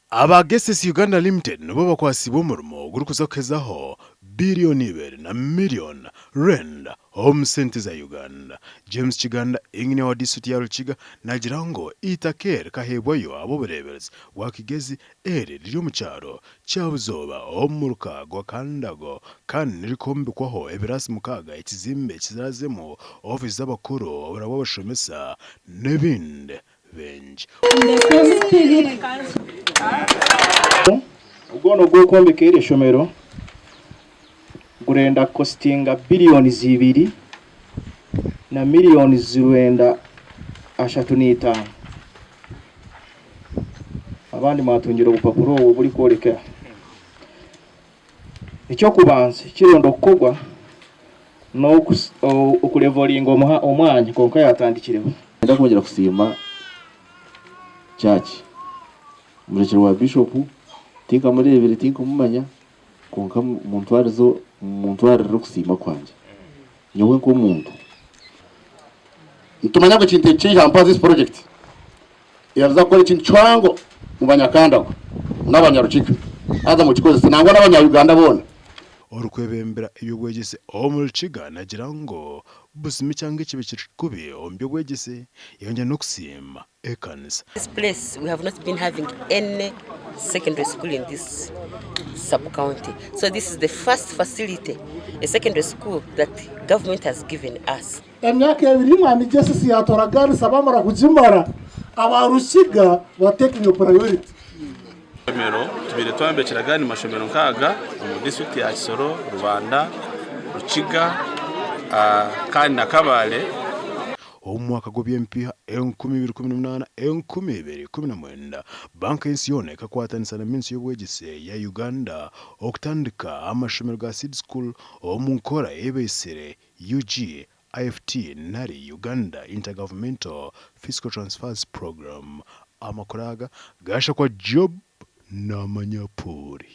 AGACENCWIRE Uganda Limited nibo bakwasiba umurimo guri kuzakezaho biliyoni 2 na miliyoni rand home center za Uganda. James Kiganda ingine wa district ya Rukiga nagira ngo itakere kahebwayo abo bureberezi wakigezi eri ryo mu cyaro cyabuzoba omuruka gwa kandago kandi rikombekwaho ebirasi mukaga ikizimbe kizazemo office z'abakuru oburabo bashomesa n'ebindi benji. Ugono gwo kwombekwa Eishomero gurenda kostinga biliyoni 2 na miliyoni 935. Abandi matungira ubupapuro ubu buri koreka icyo kubanza kirondo kogwa no ukulevolinga omwanya konka yatandikireho ndakongera kusima church umurechero wa bishop tinka murebere tinka mumanya konka muntu ariro kusima kwanje nyowe ko muntu itumanya ko kintu cy'ijambo this project yaza ko ikintu cyango mubanyakanda n'abanyarukiga aza mu kikoze sinangwa n'abanyayuganda bona orukwebembera iyo gwegese omurikiga nagira ngo busimi cyangwa ikibikikubi ombyo gwegese yonje no kusima ekanisa. This place we have not been having any secondary school in this sub-county. So this is the first facility, a secondary school that government has given us. Emyaka ebiri mwani Jesse yatoragari sabamara kujimara abarukiga wa taking priority. Eishomero tubire twambekeraga ni mashomero nkaga mu district ya Kisoro, Rubanda, Rukiga kandi na Kabale. Omwaka gw'ebyempiha 2018 2019 banka y'ensi yona ekakwatanisa na minsi y'obwegese ya Uganda okutandika amashomero ga seed school omu nkora ebeesire UG IFT nari Uganda Intergovernmental Fiscal Transfers Program. Amakoraga gasha kwa job na manyapuri.